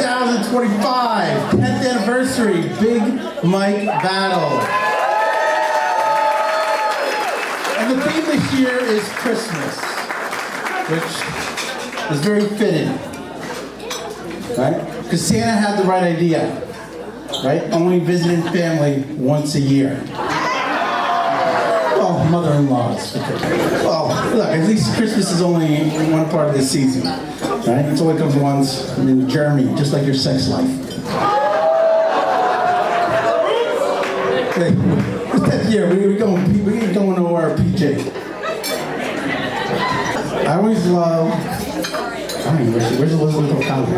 2025 10th anniversary Big Mike Battle. And the theme this year is Christmas, which is very fitting, right? Because Santa had the right idea, right? Only visiting family once a year. Well, mother-in-laws. Well, look, at least Christmas is only one part of the season, right? It only comes once in Germany, just like your sex life. Hey, that year, we ain't going to our PJ. I always love, where's Elizabeth O'Connor?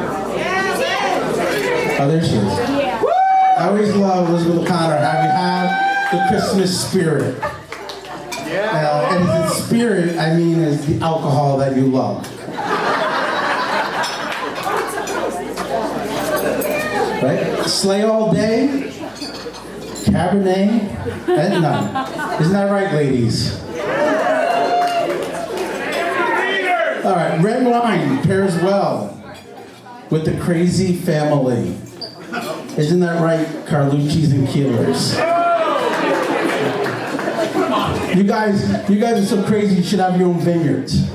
Oh, there she is. I always love Elizabeth O'Connor, how you have the Christmas spirit. And in spirit, I mean is the alcohol that you love. Right? Sleigh all day, Cabernet at night. Isn't that right, ladies? All right, red wine pairs well with the crazy family. Isn't that right, Carlucci's and Keelers? You guys are so crazy you should have your own vineyards.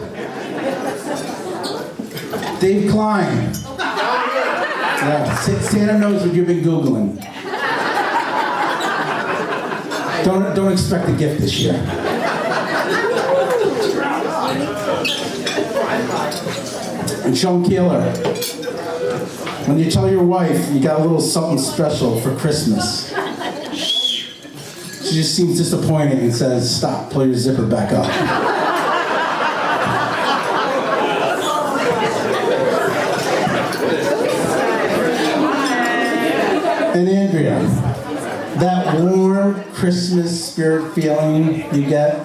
Dave Klein. Yeah, Santa knows what you've been Googling. Don't expect a gift this year. And Sean Keeler. When you tell your wife you got a little something special for Christmas, she just seems disappointed and says, "Stop, pull your zipper back up." And Andrea, that warm Christmas spirit feeling you get,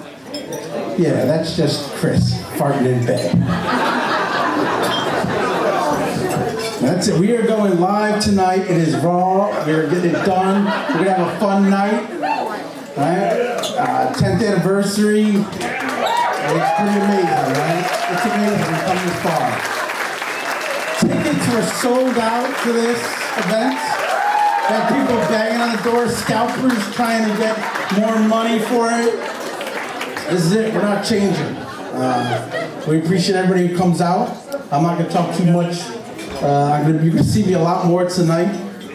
yeah, that's just Chris farting in bed. That's it. We are going live tonight. It is raw. We're getting it done. We're going to have a fun night. Right? 10th anniversary. It's pretty amazing, right? It's amazing to come this far. Tickets were sold out to this event. Got people banging on the door, scalpers trying to get more money for it. This is it. We're not changing. We appreciate everybody who comes out. I'm not going to talk too much. You can see me a lot more tonight,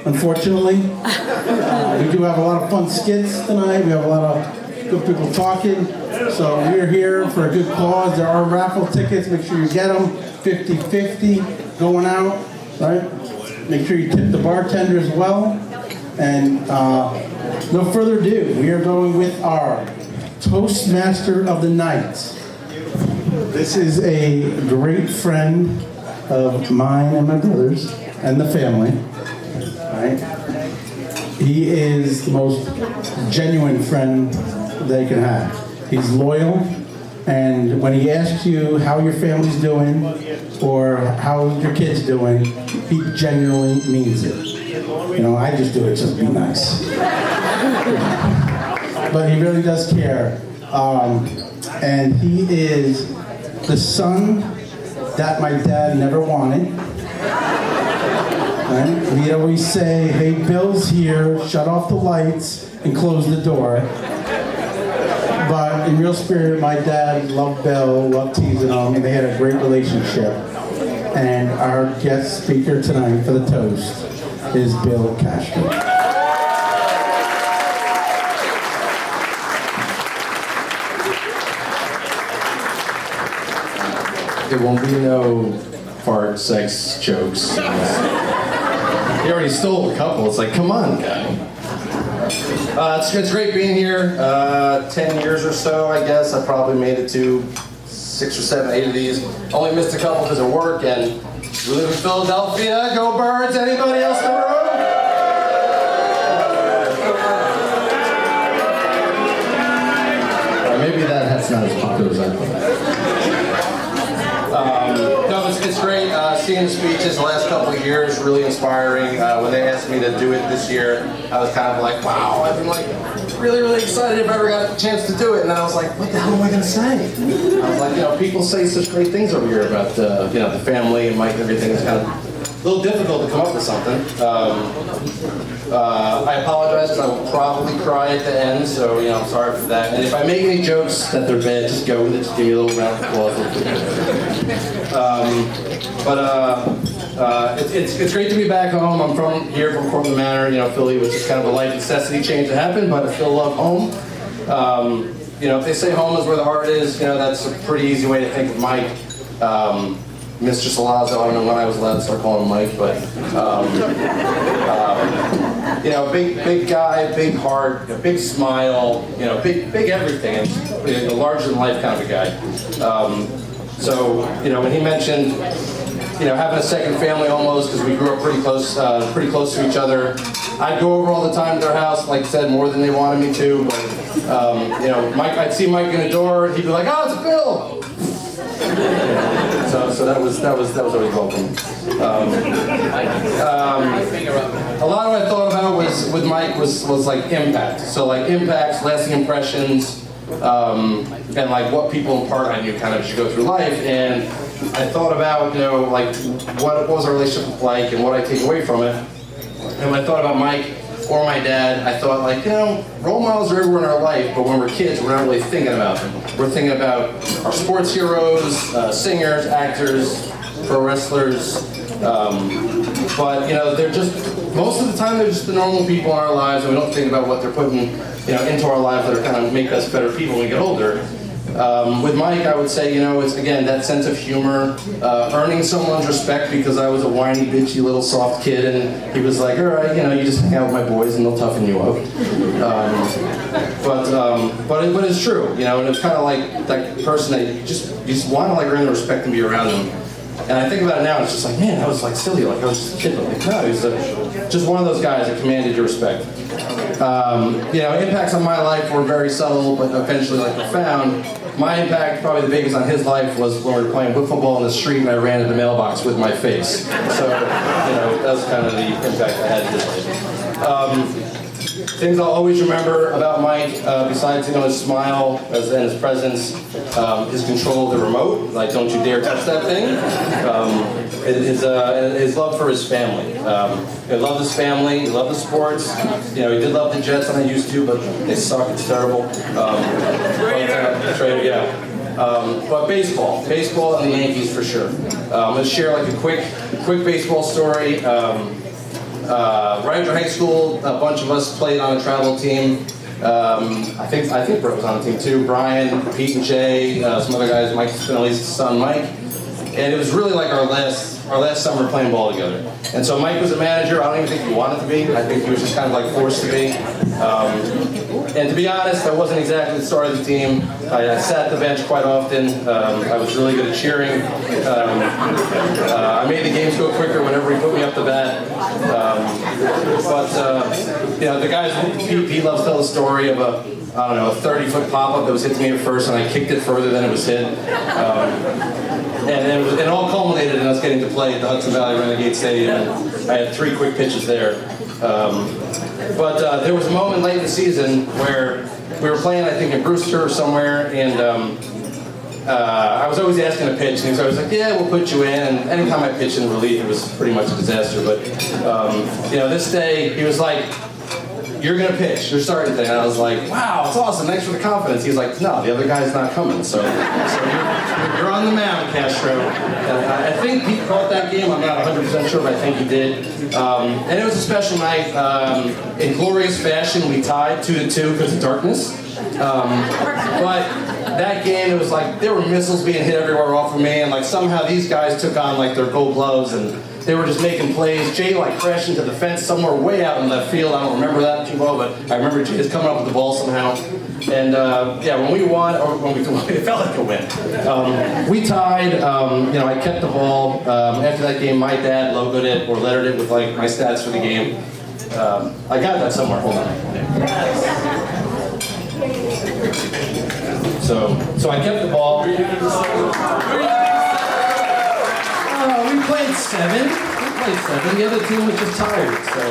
unfortunately. We do have a lot of fun skits tonight. We have a lot of good people talking. So we're here for a good cause. There are raffle tickets. Make sure you get them. 50-50 going out, right? Make sure you tip the bartender as well. And no further ado, we are going with our Toastmaster of the night. This is a great friend of mine and my brother's and the family. Right? He is the most genuine friend they can have. He's loyal, and when he asks you how your family's doing or how your kid's doing, he genuinely means it. You know, I just do it just to be nice. But he really does care. And he is the son that my dad never wanted. Right? He'd always say, "Hey, Bill's here, shut off the lights and close the door." But in real spirit, my dad loved Bill, loved teasing him, and they had a great relationship. And our guest speaker tonight for the toast is Bill Castro. There won't be no fart, sex jokes. You already stole a couple. It's like, come on, guy. It's great being here. 10 years or so, I guess. I probably made it to 6 or 7, 8 of these. Only missed a couple because of work, and we live in Philadelphia. Go Birds! Anybody else in the room? Maybe that's not as popular as I thought. No, it's great. Seeing the speeches the last couple of years, really inspiring. When they asked me to do it this year, I was kind of like, wow, I've been like really, really excited if I ever got a chance to do it. And then I was like, what the hell am I going to say? I was like, people say such great things over here about, the family and Mike and everything. It's kind of little difficult to come up with something. I apologize because I will probably cry at the end, so I'm sorry for that. And if I make any jokes that they're bad, just go with it. Just give me a little round of applause. It's great to be back home. I'm from Cortland Manor, Philly, which is kind of a life necessity change that happened, but I still love home. If they say home is where the heart is, that's a pretty easy way to think of Mike. Mr. Salazzo, I don't know when I was allowed to start calling him Mike, but big guy, big heart, big smile, big everything, and a larger than life kind of a guy. When he mentioned, having a second family almost, because we grew up pretty close to each other. I'd go over all the time to their house, like I said, more than they wanted me to. But I'd see Mike in the door, and he'd be like, "Oh, it's Bill." So that was always welcome. A lot of what I thought about with Mike was like impact. So like impacts, lasting impressions, and like what people impart on you kind of as you go through life. And I thought about like what was our relationship like and what I take away from it. And when I thought about Mike or my dad, I thought like, role models are everywhere in our life, but when we're kids, we're not really thinking about them. We're thinking about our sports heroes, singers, actors, pro wrestlers, but they're just, most of the time they're just the normal people in our lives, and we don't think about what they're putting into our lives that are kind of make us better people when we get older. With Mike, I would say, it's again that sense of humor, earning someone's respect because I was a whiny, bitchy little soft kid, and he was like, all right, you just hang out with my boys and they'll toughen you up. But it's true, and it's kind of like that person that you just want to like earn the respect and be around them. And I think about it now, it's just like, man, that was like silly, like I was just a kid, but like, no, he was just one of those guys that commanded your respect. Impacts on my life were very subtle, but eventually like profound. My impact, probably the biggest on his life, was when we were playing football in the street and I ran in the mailbox with my face. So, that was kind of the impact I had in his life. Things I'll always remember about Mike, besides his smile and his presence, his control of the remote, like don't you dare touch that thing, his love for his family. He loved his family, he loved the sports, he did love the Jets and I used to, but they suck, it's terrible. But baseball and the Yankees for sure. I'm going to share like a quick baseball story. Right after high school, a bunch of us played on a travel team. I think Brett was on the team too. Brian, Pete, and Jay, some other guys, Mike Spinelli's son, Mike. And it was really like our last summer playing ball together. And so Mike was a manager. I don't even think he wanted to be. I think he was just kind of like forced to be. And to be honest, I wasn't exactly the star of the team. I sat at the bench quite often. I was really good at cheering. I made the games go quicker whenever he put me up the bat. The guys, he loves to tell the story of a 30-foot pop-up that was hit to me at first, and I kicked it further than it was hit. And it all culminated in us getting to play at the Hudson Valley Renegade Stadium. And I had 3 quick pitches there. But there was a moment late in the season where we were playing, I think, in Brewster or somewhere, and I was always asking to pitch, and he was always like, yeah, we'll put you in. And anytime I pitched in relief, it was pretty much a disaster. But, this day, he was like, you're going to pitch, you're starting today. And I was like, wow, it's awesome, thanks for the confidence. He's like, no, the other guy's not coming, so you're on the mound, Castro. And I think Pete caught that game, I'm not 100% sure, but I think he did. And it was a special night. In glorious fashion, we tied 2-2 because of darkness. But that game, it was like, there were missiles being hit everywhere off of me, and like somehow these guys took on like their gold gloves, and they were just making plays. Jay like crashed into the fence somewhere way out in left field. I don't remember that too well, but I remember Jay just coming up with the ball somehow. And when we won, or when we it felt like a win. We tied. I kept the ball. After that game, my dad logoed it or lettered it with like my stats for the game. I got that somewhere. Hold on. So I kept the ball. We played 7. The other team was just tired. So,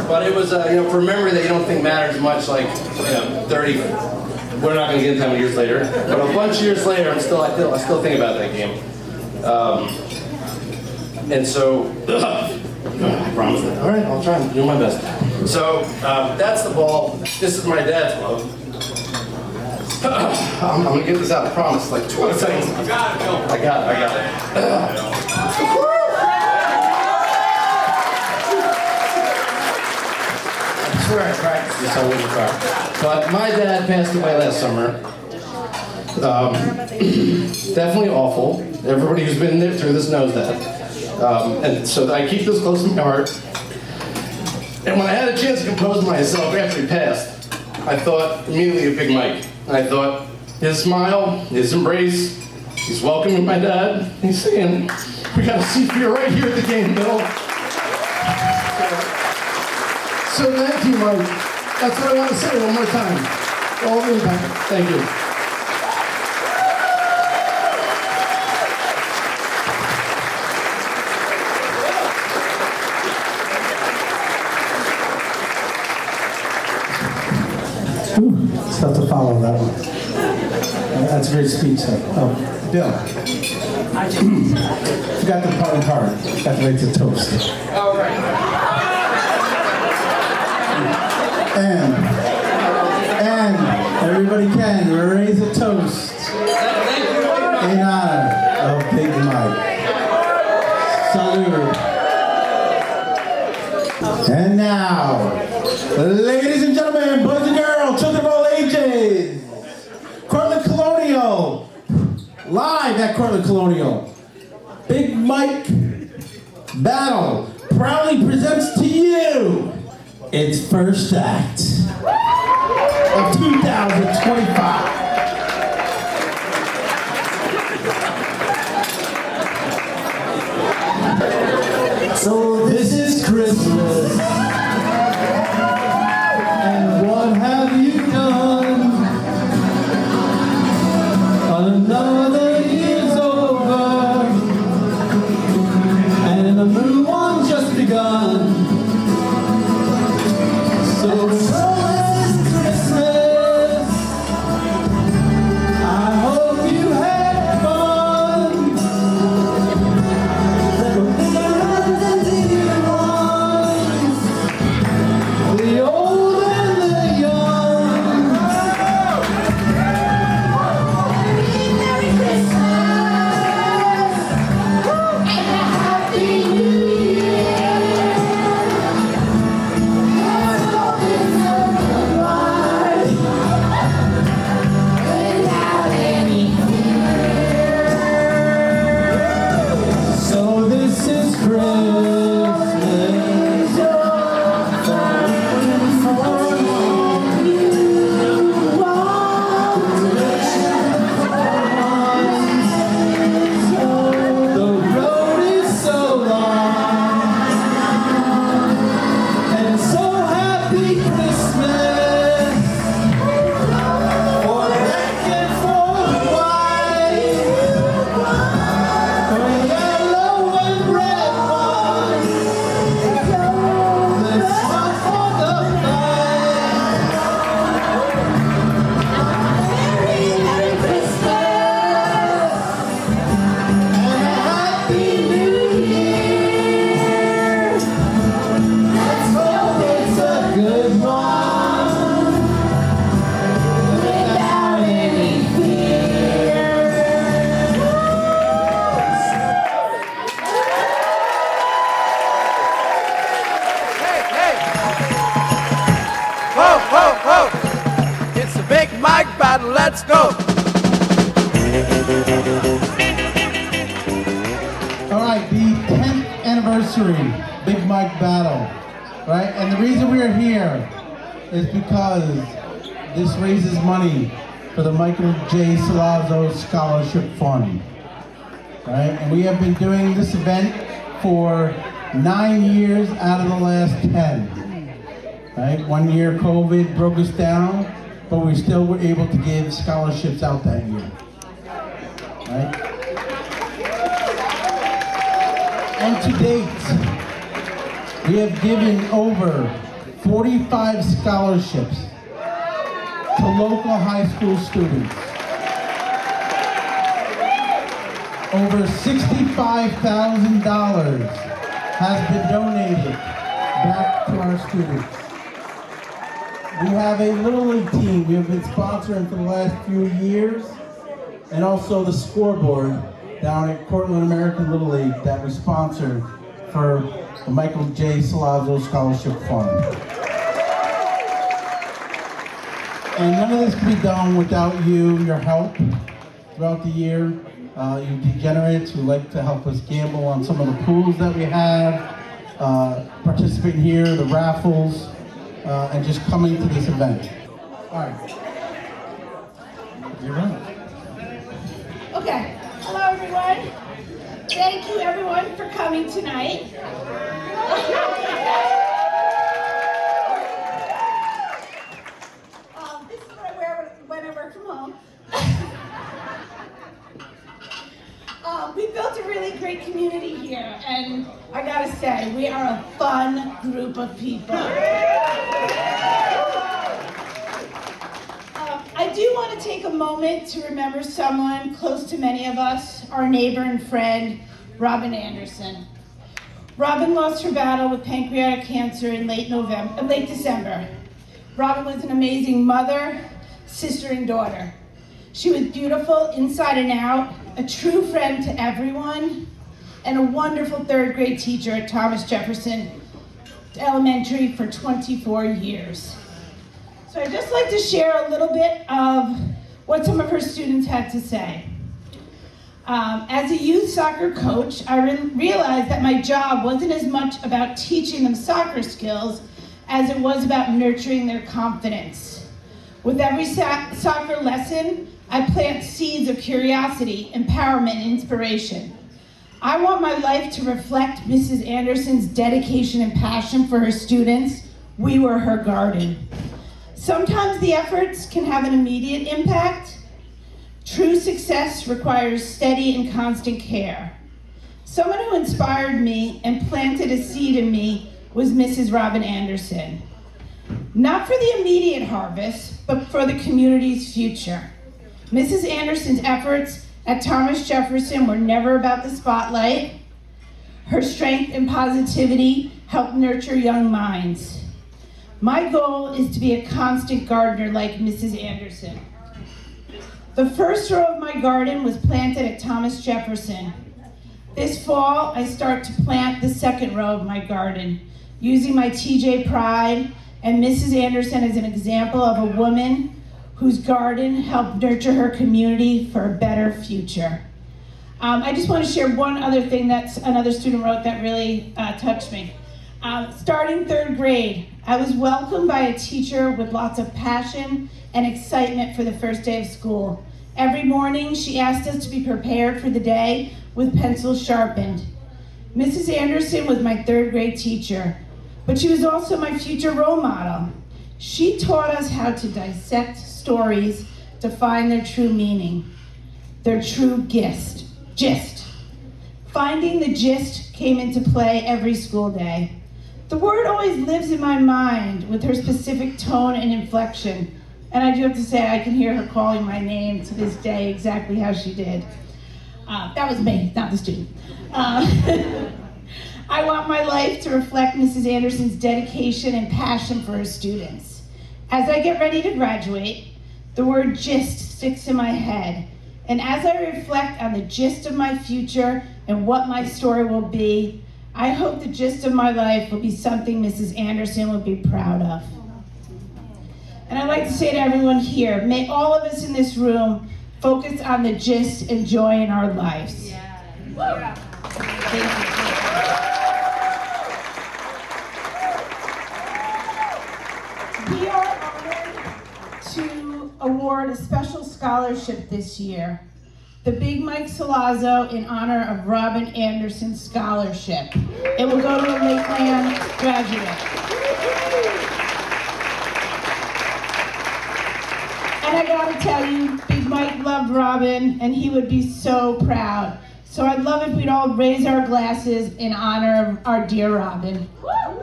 but it was for memory that you don't think matters much. Like 30. We're not going to get into how many years later, but a bunch of years later, I still think about that game. And so, I promise that. All right, I'll try and do my best. So, that's the ball. This is my dad's glove. I'm gonna get this out, I promise, like 20 seconds. You got it, Bill. I got it. I swear I practiced this, I wouldn't try. But my dad passed away last summer. Definitely awful. Everybody who's been there through this knows that. And so I keep this close to my heart. And when I had a chance to compose myself after he passed, I thought immediately of Big Mike. And I thought, his smile, his embrace, he's welcoming my dad. He's saying, we got a seat for you right here at the game, Bill. So thank you, Mike. That's what I want to say one more time. All the impact. Thank you. It's tough to follow that one. That's a great speech, though. Bill. Forgot the important part. Got to make the toast. All right. And everybody can raise a toast in honor of Big Mike. Salute. And now, ladies and gentlemen, boys and girls, children of all ages, Cortland Colonial, live at Cortland Colonial, Big Mike Battle proudly presents to you its first act of 2025. So this is Christmas, and what have you done? Another year's over, and a new one just begun. So this Christmas, I hope you had fun. The old and the young. Merry Christmas and a Happy New Year. Let's hope it's a goodbye without any fear. So this is Christmas. It's the Big Mike Battle, let's go! All right, the 10th anniversary Big Mike Battle, right? And the reason we're here is because this raises money for the Michael J. Salazzo Scholarship Fund, right? And we have been doing this event for 9 years out of the last 10. Right? 1 year COVID broke us down, but we still were able to give scholarships out that year. Right? And to date, we have given over 45 scholarships to local high school students. Over $65,000 has been donated back to our students. We have a Little League team we have been sponsoring for the last few years, and also the scoreboard down at Cortland American Little League that we sponsored for the Michael J. Salazzo Scholarship Fund. And none of this can be done without you, your help throughout the year. You degenerates who like to help us gamble on some of the pools that we have, participate here, the raffles, and just coming to this event. All right. You're right. Okay. Hello, everyone. Thank you, everyone, for coming tonight. This is what I wear when I work from home. We built a really great community here, and I gotta say, we are a fun group of people. I do want to take a moment to remember someone close to many of us, our neighbor and friend, Robin Anderson. Robin lost her battle with pancreatic cancer in late December. Robin was an amazing mother, sister, and daughter. She was beautiful inside and out, a true friend to everyone, and a wonderful third grade teacher at Thomas Jefferson Elementary for 24 years. So I'd just like to share a little bit of what some of her students had to say. As a youth soccer coach, I realized that my job wasn't as much about teaching them soccer skills as it was about nurturing their confidence. With every soccer lesson, I plant seeds of curiosity, empowerment, and inspiration. I want my life to reflect Mrs. Anderson's dedication and passion for her students. We were her garden. Sometimes the efforts can have an immediate impact. True success requires steady and constant care. Someone who inspired me and planted a seed in me was Mrs. Robin Anderson. Not for the immediate harvest, but for the community's future. Mrs. Anderson's efforts at Thomas Jefferson were never about the spotlight. Her strength and positivity helped nurture young minds. My goal is to be a constant gardener like Mrs. Anderson. The first row of my garden was planted at Thomas Jefferson. This fall, I start to plant the second row of my garden, using my TJ Pride and Mrs. Anderson as an example of a woman whose garden helped nurture her community for a better future. I just want to share one other thing that another student wrote that really touched me. Starting third grade, I was welcomed by a teacher with lots of passion and excitement for the first day of school. Every morning, she asked us to be prepared for the day with pencils sharpened. Mrs. Anderson was my third grade teacher, but she was also my future role model. She taught us how to dissect stories to find their true meaning, their true gist. Finding the gist came into play every school day. The word always lives in my mind with her specific tone and inflection. And I do have to say, I can hear her calling my name to this day exactly how she did. That was me, not the student. I want my life to reflect Mrs. Anderson's dedication and passion for her students. As I get ready to graduate, the word gist sticks in my head. And as I reflect on the gist of my future and what my story will be, I hope the gist of my life will be something Mrs. Anderson will be proud of. And I'd like to say to everyone here, may all of us in this room focus on the gist and joy in our lives. Yeah. Thank you. We are honored to award a special scholarship this year, the Big Mike Salazzo in honor of Robin Anderson Scholarship. It will go to a Lakeland graduate. And I gotta tell you, Big Mike loved Robin, and he would be so proud. So I'd love if we'd all raise our glasses in honor of our dear Robin. Thank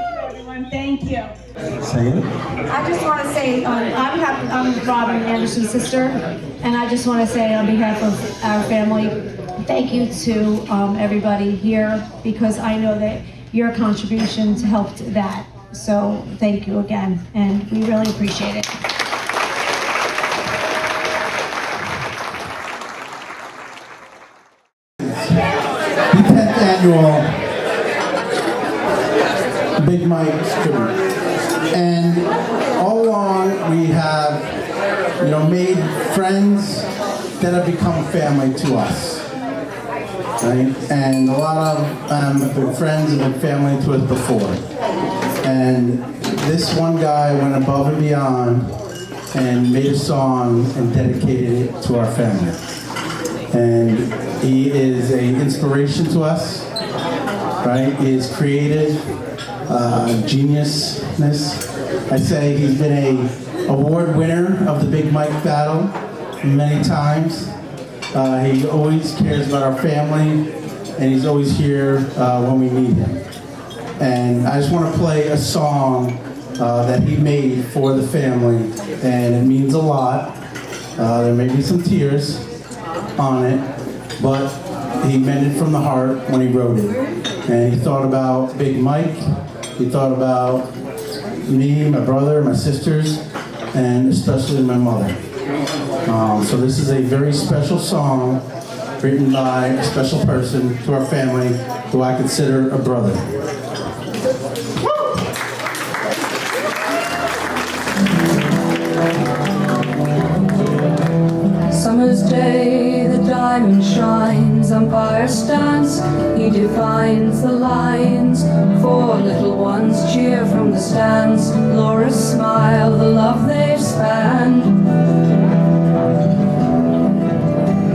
you, everyone. Thank you. Say it. I just want to say, I'm Robin Anderson's sister, and I just want to say on behalf of our family, thank you to everybody here, because I know that your contributions helped that. So thank you again, and we really appreciate it. The 10th annual Big Mike tribute. And all along we have, made friends that have become family to us. Right? And a lot of them have been friends and been family to us before. And this one guy went above and beyond and made a song and dedicated it to our family. And he is an inspiration to us, right? He is creative, geniusness. I say he's been an award winner of the Big Mike Battle many times. He always cares about our family, and he's always here when we need him. And I just want to play a song that he made for the family, and it means a lot. There may be some tears on it, but he meant it from the heart when he wrote it. And he thought about Big Mike, he thought about me, my brother, my sisters, and especially my mother. So this is a very special song written by a special person to our family who I consider a brother. Summer's day, the diamond shines, umpire stands, he defines the lines. Four little ones cheer from the stands, Laura's smile, the love they've spanned.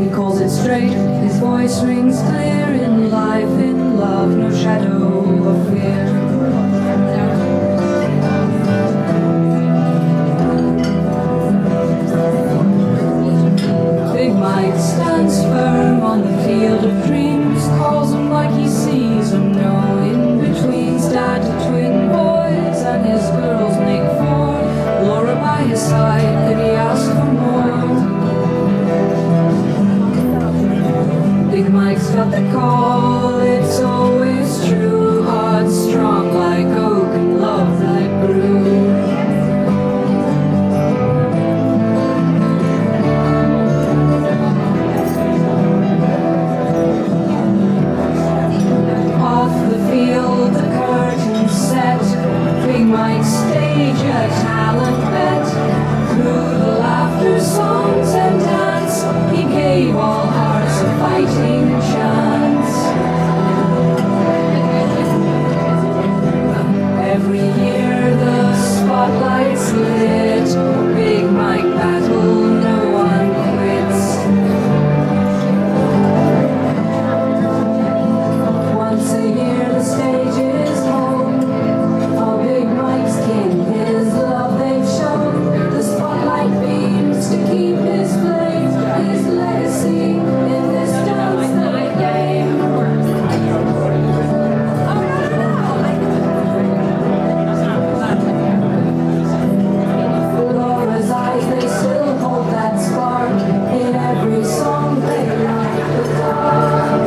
He calls it straight, his voice rings clear, in life, in love, no shadow of fear. Big Mike stands firm on the field of dreams, calls them like he sees them, no in-betweens. Dad to twin boys and his girls make four, Laura by his side, could he ask for more? Big Mike's got the call, it's always true, heart strong like oak and love that grew. Mike's stage a talent bet. Through the laughter, songs and dance, he gave all hearts a fighting chance. Every year the spotlight's lit, Big Mike battle, no one quits. Once a year the stage is home, Big Mike's king, his love they've shown. The spotlight beams to keep his flame, his legacy in this dance that game. Laura's eyes, they still hold that spark. In every song they light the dark.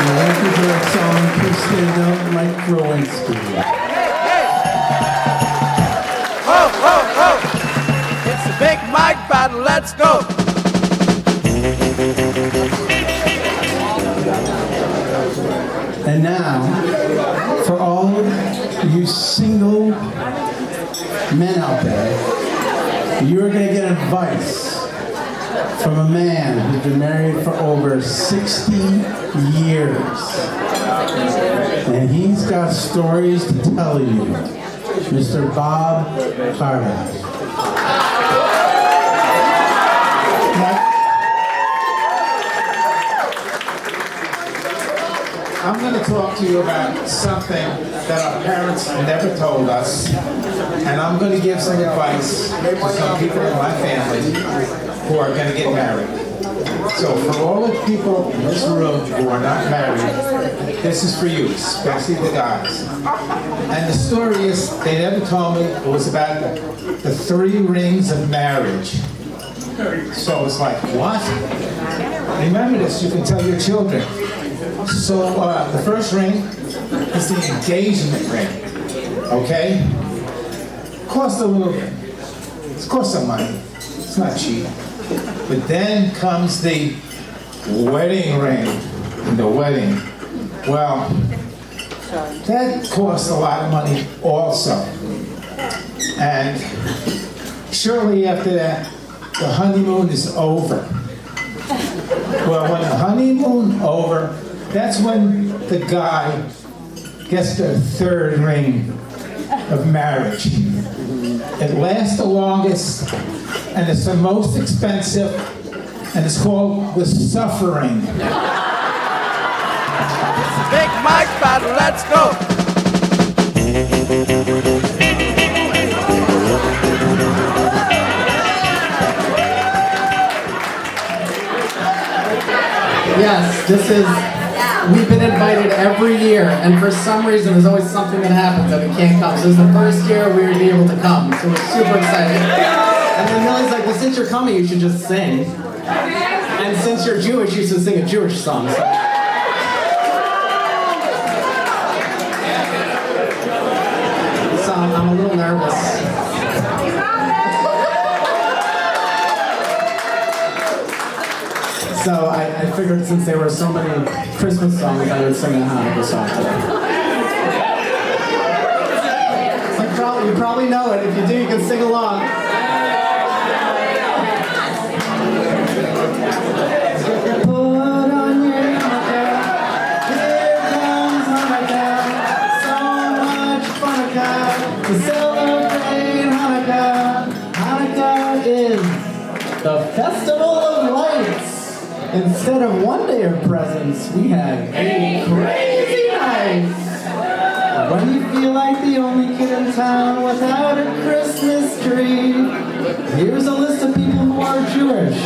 Thank you for that song, please stand up, Mike Rowinski. Ho, ho, ho! It's the Big Mike Battle, let's go! And now, for all you single men out there, you're going to get advice from a man who's been married for over 60 years. And he's got stories to tell you. Mr. Bob Carter. I'm going to talk to you about something that our parents never told us, and I'm going to give some advice to some people in my family who are going to get married. So for all the people in this room who are not married, this is for you, especially the guys. And the story is, they never told me, it was about the 3 rings of marriage. So it's like, what? Remember this, you can tell your children. So the first ring is the engagement ring, okay? Cost a little bit. It costs some money. It's not cheap. But then comes the wedding ring and the wedding. Well, that costs a lot of money also. And shortly after that, the honeymoon is over. Well, when the honeymoon over, that's when the guy gets the 3rd ring of marriage. It lasts the longest, and it's the most expensive, and it's called the suffering. Big Mike battle, let's go. Yes, this is, we've been invited every year, and for some reason there's always something that happens that we can't come. So this is the first year we would be able to come, so we're super excited. And then Millie's like, well, since you're coming, you should just sing. And since you're Jewish, you should sing a Jewish song. So I'm a little nervous. So I figured since there were so many Christmas songs, I would sing a Hanukkah song today. You probably know it. If you do, you can sing along. Put on your Hanukkah, here comes Hanukkah, so much Hanukkah, to celebrate Hanukkah. Hanukkah is the festival of lights. Instead of one day of presents, we have 8 crazy nights. When you feel like the only kid in town without a Christmas tree, here's a list of people who are Jewish,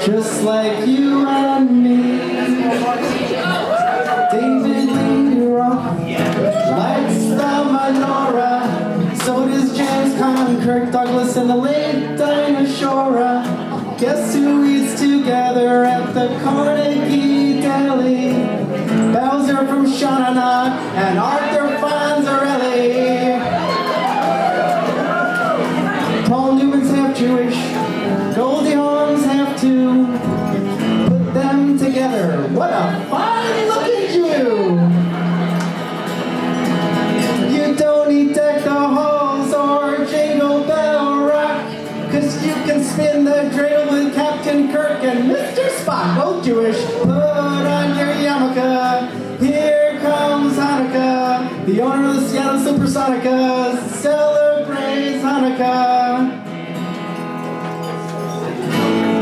just like you and me. David Lee-Roth lights the menorah. So does James Conn, Kirk Douglas, and the late Dinah Shore. Guess who eats together at the Carnegie Deli? Bowser from Shawnana and Arthur Fonzarelli. Paul Newman's half Jewish, Goldie Hawn's half too. Put them together, what a fine looking Jew! You don't need deck the halls or Jingle Bell Rock, 'cause you can spin the dreidel with Captain Kirk and Mr. Spock, both Jewish. Put on your yarmulke, here comes Hanukkah. The owner of the Seattle Supersonica celebrates Hanukkah.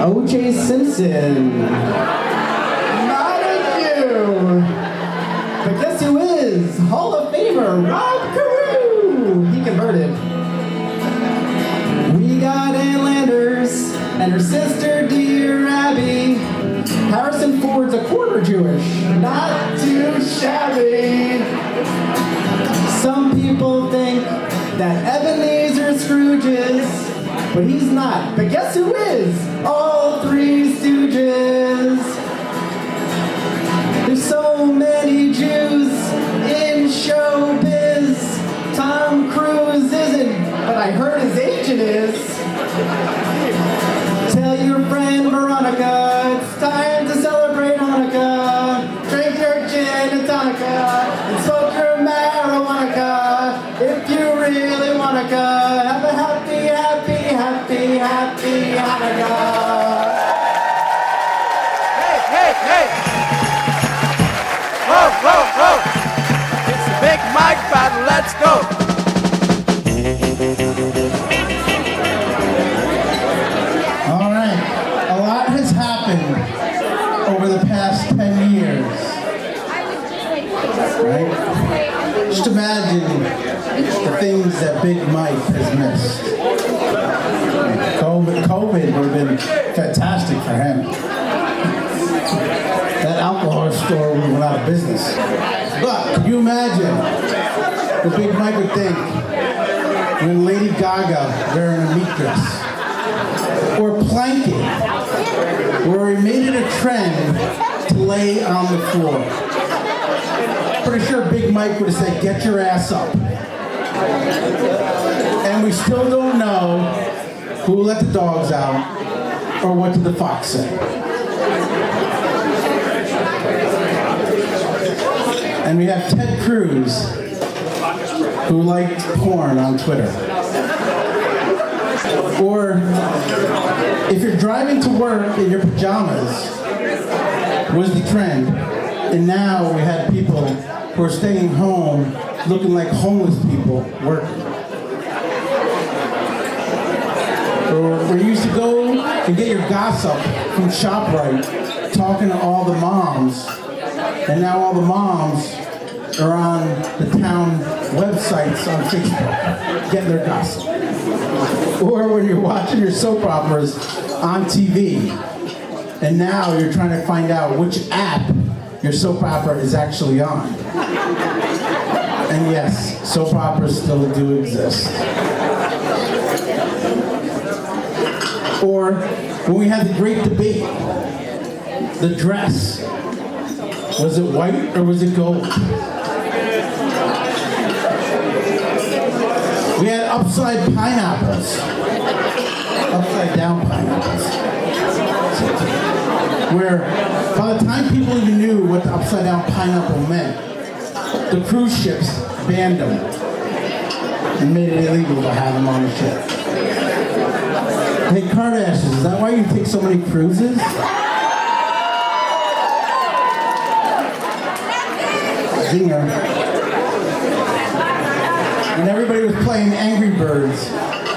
O.J. Simpson, not a Jew. But guess who is? Hall of Famer Rob Carew. He converted. We got Ann Landers and her sister, dear Abby. Harrison Ford's a quarter Jewish, not too shabby. Some people think that Ebenezer Scrooge is, but he's not. But guess who is? All 3 Stooges. There's so many Jews in showbiz. Tom Cruise isn't, but I heard his agent is. Tell your friend Veronica it's time to celebrate Hanukkah. Drink your gin and tonica and smoke your marijuana. If you really wanna go, have a happy, happy, happy, happy Hanukkah. Hey, hey! Whoa, whoa, whoa! It's the Big Mike battle, let's go! All right, a lot has happened over the past 10 years, right? Just imagine the things that Big Mike has missed. COVID would have been fantastic for him. out of business. But can you imagine what Big Mike would think when Lady Gaga wearing a meat dress? Or planking, where he made it a trend to lay on the floor. Pretty sure Big Mike would have said, "Get your ass up." And we still don't know who let the dogs out or what did the fox say. And we have Ted Cruz, who liked porn on Twitter. Or if you're driving to work in your pajamas was the trend, and now we had people who are staying home looking like homeless people working. Or where you used to go and get your gossip from ShopRite, talking to all the moms, and now all the moms are on the town websites on Facebook, getting their gossip. Or when you're watching your soap operas on TV, and now you're trying to find out which app your soap opera is actually on. And yes, soap operas still do exist. Or when we had the great debate, the dress, was it white or was it gold? We had upside pineapples. Upside down pineapples. Where by the time people even knew what the upside down pineapple meant, the cruise ships banned them and made it illegal to have them on the ship. Hey Kardashians, is that why you take so many cruises? Zinger. And everybody was playing Angry Birds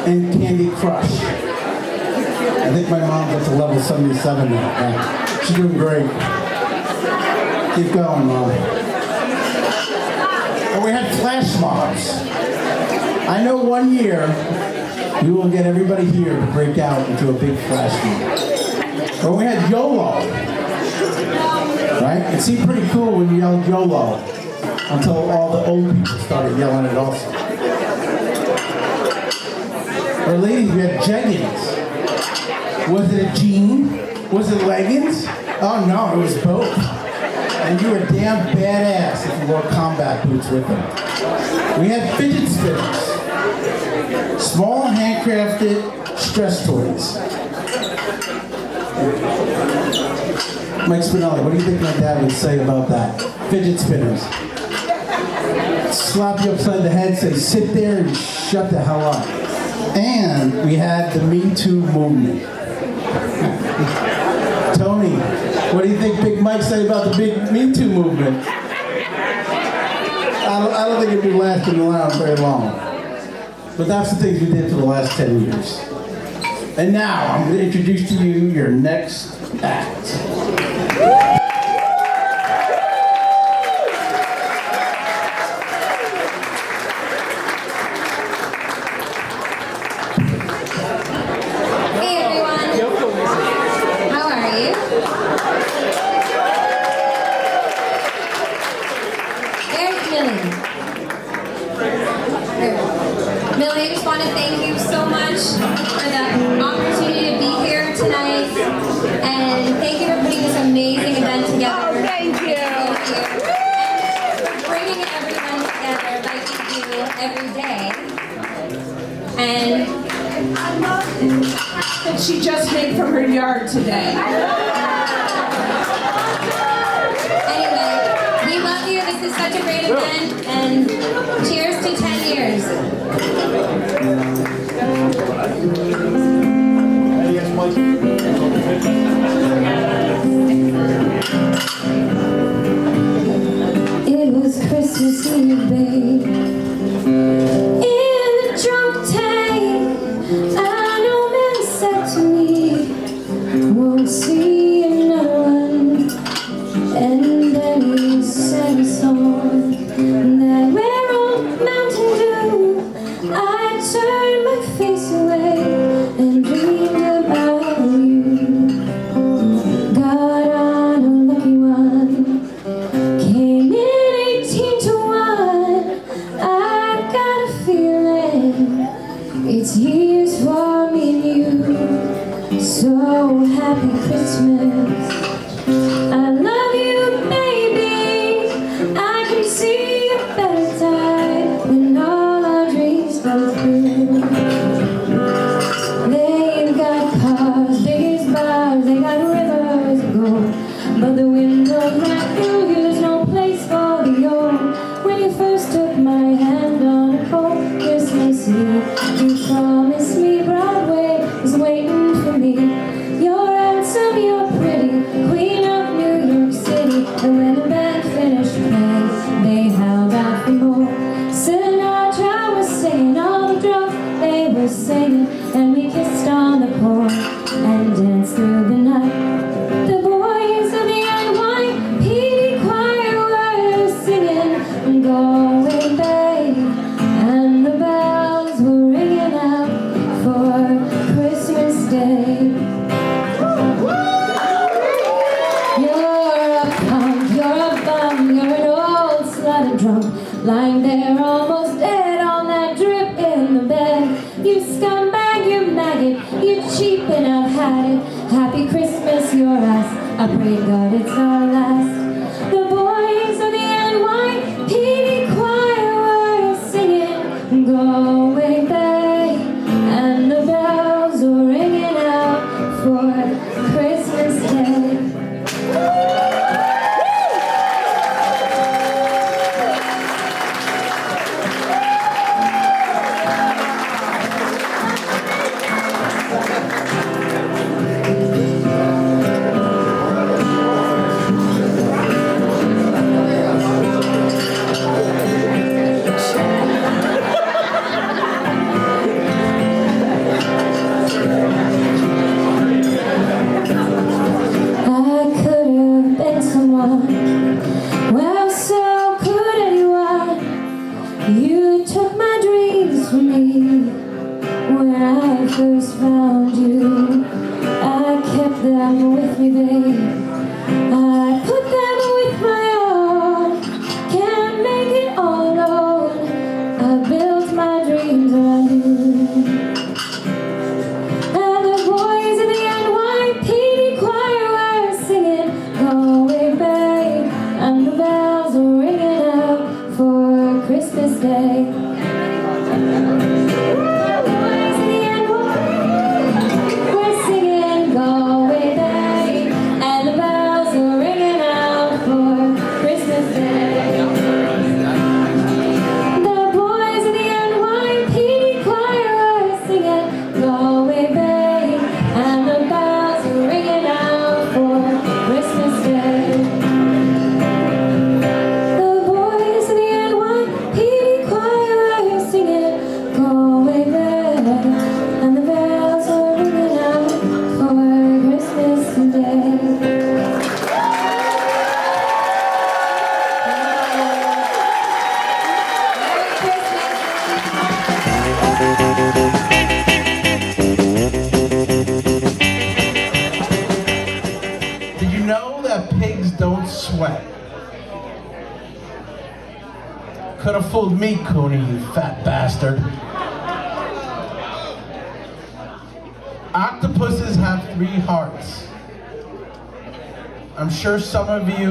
and Candy Crush. I think my mom's up to level 77 now. Yeah. She's doing great. Keep going, Mom. And we had flash mobs. I know one year we will get everybody here to break out into a big flash mob. Or we had YOLO. Right? It seemed pretty cool when you yelled YOLO until all the old people started yelling it also. Or ladies, we had jeggings. Was it a jean? Was it leggings? Oh no, it was both. And you were damn badass if you wore combat boots with them. We had fidget spinners. Small handcrafted stress toys. Mike Spinelli, what do you think my dad would say about that? Fidget spinners. Slap you upside the head, say sit there and shut the hell up. And we had the Me Too movement. Tony, what do you think Big Mike said about the big Me Too movement? I don't think it'd be lasting around very long. But that's the things we did for the last 10 years. And now I'm going to introduce to you your next act. Millie, I just want to thank you so much for the opportunity to be here tonight, and thank you for putting this amazing event together. Oh, thank you. And for bringing everyone together like you do every day. And I love that she just made from her yard today. Anyway, we love you. This is such a great event, and cheers to 10 years. It was Christmas Eve, babe. In the drunk tank, an old man said to me, won't see another one. And then he sang a song that rare old Mountain Dew. I turned my face away and dreamed about you. Got on a lucky one. So happy Christmas. I love you, baby. I can see a better time when all our dreams come true. They've got cars, big as bars, they got rivers of gold, but the windows right through here's no place for the old. When you first took my hand on a cold Christmas Eve, you promised me Broadway was waiting for me. You're handsome, you're pretty, queen of New York City. And when the band finished playing, they held out for more. Sinatra was singing, all the drums they were singing, and we kissed on the porch and danced through the night. The boys of the NYPD choir were singing, Galway Bay, and the bells were ringing out for Christmas Day. You're a punk, you're a bum, you're an old slut drunk, lying there almost dead on that drip in the bed. You scumbag, you maggot, you cheap and I've had it. Happy Christmas, your ass, I pray God it's our last. The boys of the NYPD choir were singing, Galway Bay, and the bells were ringing out for Christmas Day. Well, so could anyone. You took my dreams from me when I first found you. I kept them with me, babe. I put them with my own. Can't make it all alone. I built my dreams around you. And the boys in the NYPD choir were singing, Galway Bay, and the bells are ringing out for Christmas Day. The boys in the NYPD were singing, Galway Bay, and the bells are ringing out for Christmas Day. The boys in the NYPD choir were singing, Galway Bay, and the bells are ringing out for Christmas Day. The boys in the NYPD choir were singing, Galway Bay, and the bells are ringing out for Christmas Day. Did you know that pigs don't sweat? Could have fooled me, Cooney, you fat bastard. Octopuses have 3 hearts. I'm sure some of you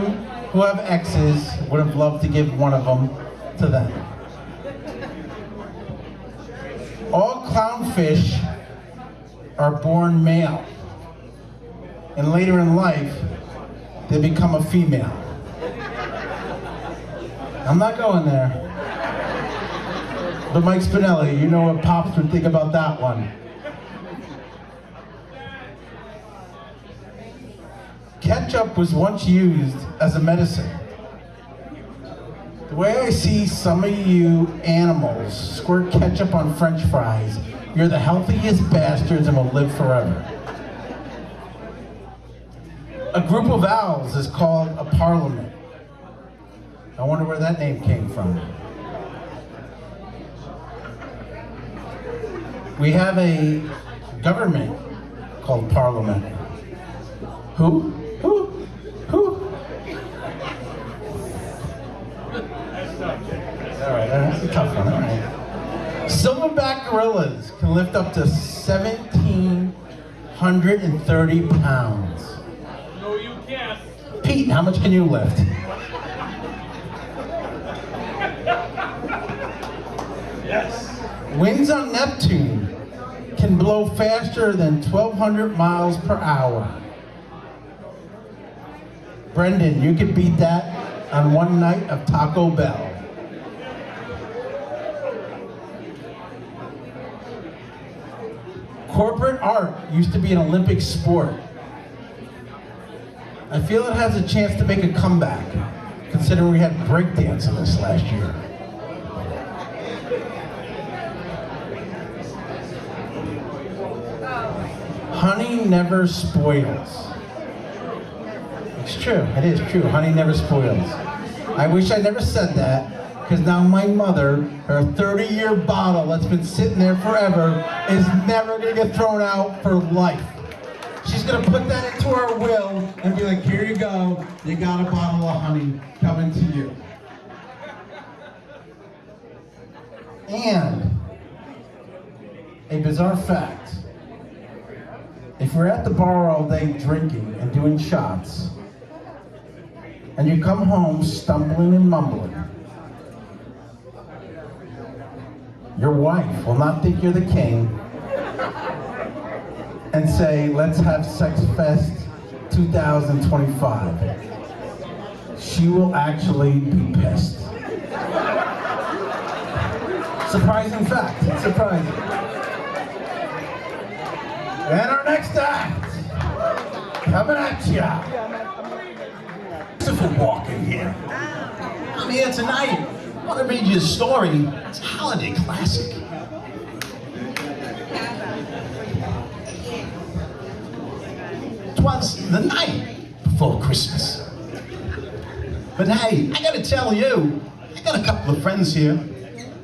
who have exes would have loved to give one of them to them. All clownfish are born male, and later in life, they become a female. I'm not going there. But Mike Spinelli, you know what Pops would think about that one. Ketchup was once used as a medicine. The way I see some of you animals squirt ketchup on French fries, you're the healthiest bastards and will live forever. A group of owls is called a parliament. I wonder where that name came from. We have a government called Parliament. Who? All right, that's a tough one, all right. Silverback gorillas can lift up to 17 130 pounds. No, you can't. Pete, how much can you lift? Yes. Winds on Neptune can blow faster than 1,200 miles per hour. Brendan, you could beat that on one night of Taco Bell. Corporate art used to be an Olympic sport. I feel it has a chance to make a comeback, considering we had breakdancing this last year. Honey never spoils. It's true, it is true, honey never spoils. I wish I never said that, because now my mother, her 30-year bottle that's been sitting there forever, is never gonna get thrown out for life. She's gonna put that into her will and be like, here you go, you got a bottle of honey coming to you. And a bizarre fact, if we're at the bar all day drinking and doing shots, and you come home stumbling and mumbling, your wife will not think you're the king and say, let's have Sex Fest 2025. She will actually be pissed. Surprising fact, surprising. And our next act, coming at ya. Beautiful walking here. I'm here tonight. I want to read you a story. It's a holiday classic. Twas the night before Christmas. But hey, I gotta tell you, I got a couple of friends here.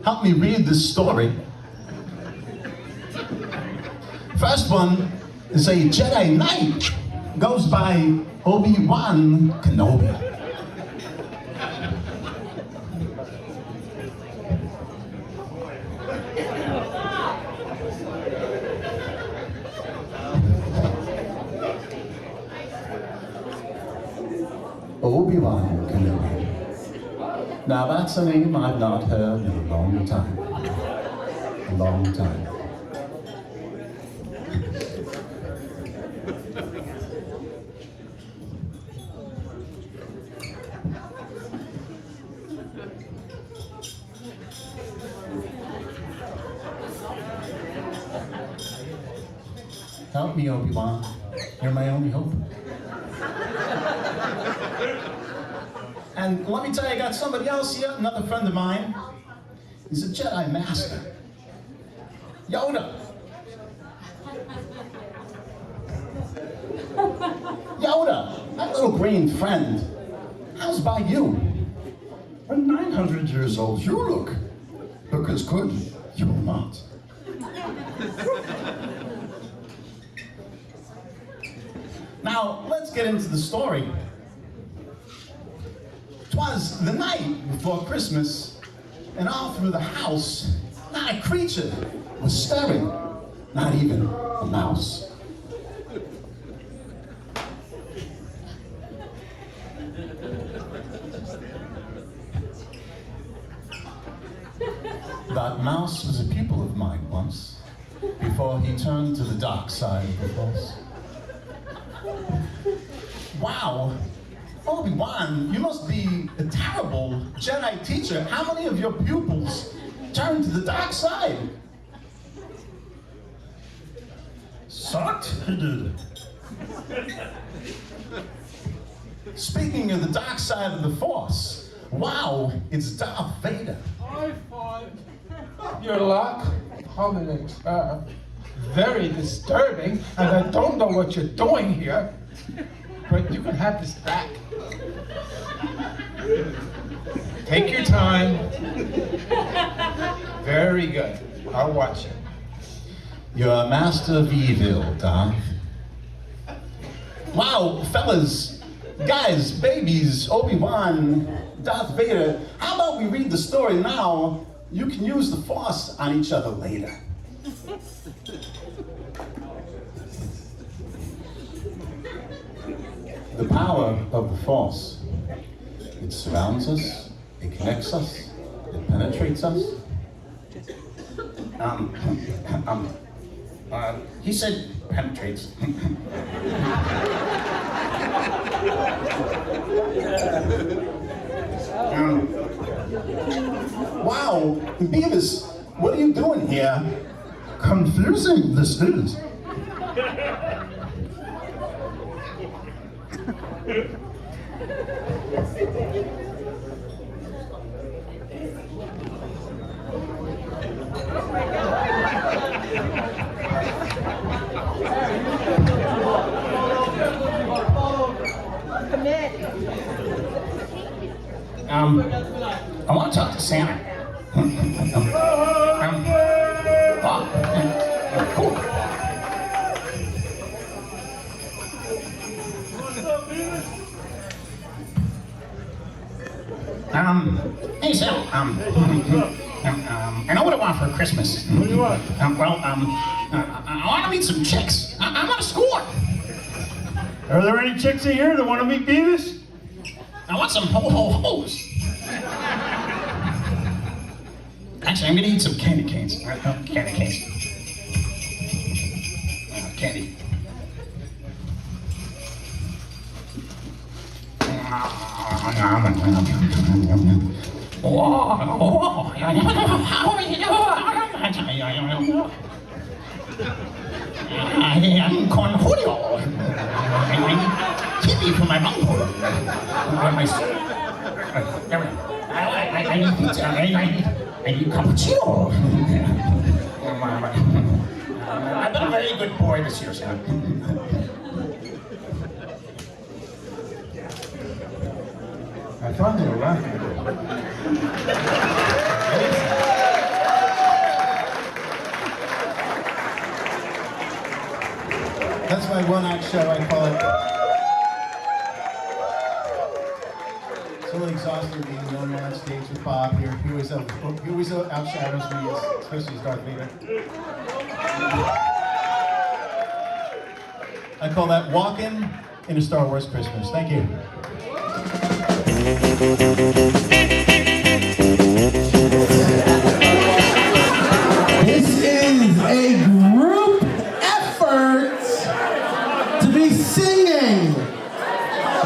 Help me read this story. First one is a Jedi Knight. Goes by Obi-Wan Kenobi. Obi-Wan Kenobi. Now that's a name I've not heard in a long time. A long time. Help me, Obi-Wan. You're my only hope. And let me tell you, I got somebody else here, another friend of mine. He's a Jedi Master. Yoda. Yoda, that little green friend. How's about you? When 900 years old, you look as good. You're not. Now, let's get into the story. 'Twas the night before Christmas, and all through the house, not a creature was stirring, not even a mouse. That mouse was a pupil of mine once, before he turned to the dark side of the force. Wow, Obi-Wan, you must be a terrible Jedi teacher. How many of your pupils turned to the dark side? Sucked? He did. Speaking of the dark side of the Force, wow, it's Darth Vader. I find Your luck, hominids, very disturbing, and I don't know what you're doing here, but you can have this back. Take your time. Very good. I'll watch it. You're a master of evil, Darth. Wow, fellas, guys, babies, Obi-Wan, Darth Vader, how about we read the story now? You can use the Force on each other later. the power of the Force. It surrounds us, it connects us, it penetrates us. He said penetrates. Wow, Beavis, what are you doing here? Confusing this is. I want to talk to Santa. Cool. Hey Sal, I know what I want for Christmas. What do you want? I want to meet some chicks. I want to score. Are there any chicks in here that want to meet Beavis? I want some ho-ho-hos. Actually, I'm gonna eat some candy canes. Candy canes. Candy. I'm con Julio. Kiwi for my uncle. I need pizza. I need cappuccino. I've been a very good boy this year, sir. I thought they were right. That's my one-act show, I call it. So exhausted being the only one on stage with Bob here. He always outshadows me, especially as Darth Vader. I call that walking in a Star Wars Christmas. Thank you. This is a group effort to be singing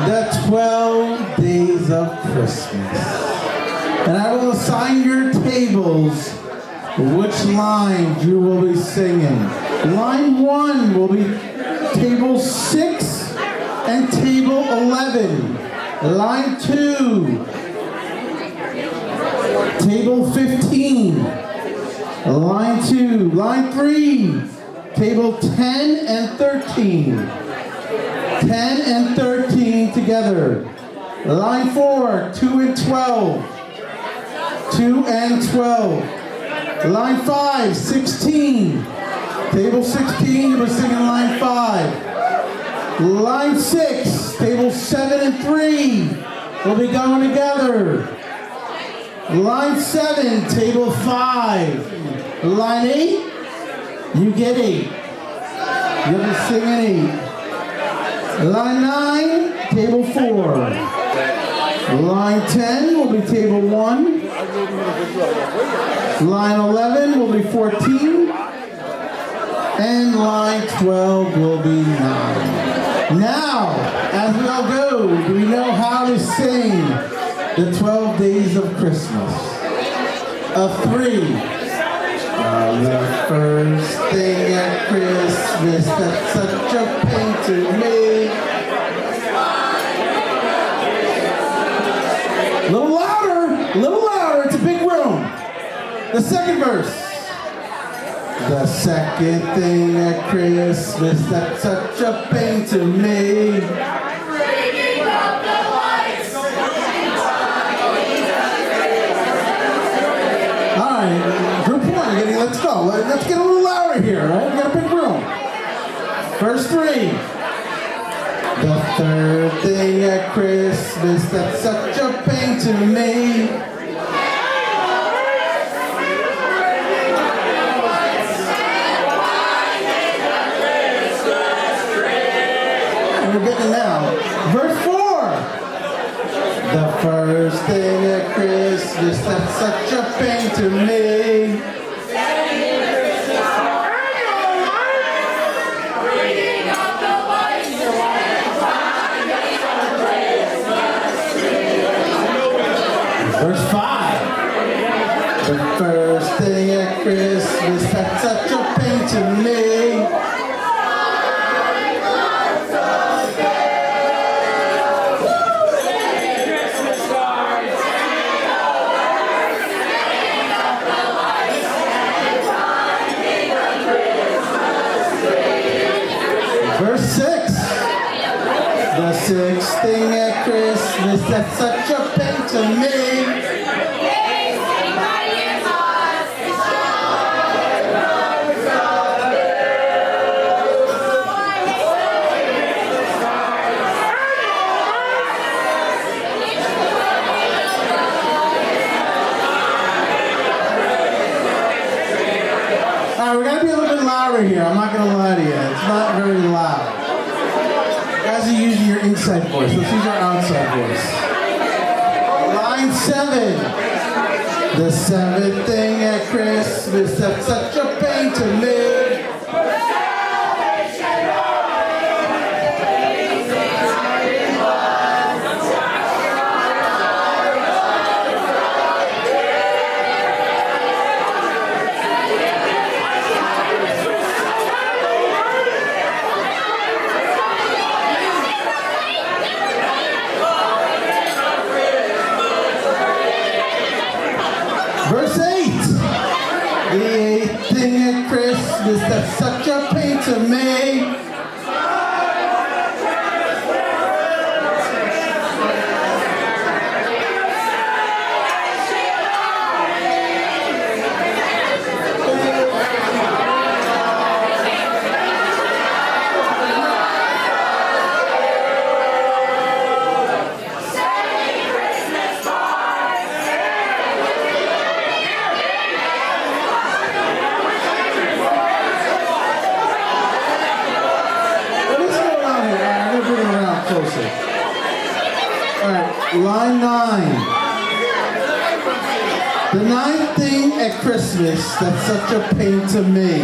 the 12 Days of Christmas. And I will assign your tables which lines you will be singing. Line 1 will be table 6 and table 11. Line 2, table 15. Line 2, line 3, table 10 and 13. 10 and 13 together. Line 4, 2 and 12. 2 and 12. Line 5, 16. Table 16, you were singing line 5. Line 6, table 7 and 3 will be going together. Line 7, table 5. Line 8, you get 8. You'll be singing 8. Line 9, table 4. Line 10 will be table 1. Line 11 will be 14. And line 12 will be 9. Now, as we all go, do we know how to sing the 12 Days of Christmas? A 3. On the first day at Christmas, that's such a pain to me. A little louder, it's a big room. The second verse. The second thing at Christmas, that's such a pain to me. Alright, group 1, let's go. Let's get a little louder here, right? We got a big room. Verse 3. The third thing at Christmas, that's such a pain to me. we're getting it now. Verse 4. The first thing at Christmas that's such a pain to me. Verse 5. The first thing at Christmas that's such a pain to me. Verse 6. The sixth thing at Christmas that's such a pain to me. Alright, we're gonna be a little bit louder here. I'm not gonna lie to you. It's not very loud. You guys are using your inside voice. Let's use our outside voice. Line 7. The seventh thing at Christmas that's such a pain to me. Verse 8. The eighth thing at Christmas that's such a pain to me. Line 9. The ninth thing at Christmas that's such a pain to me.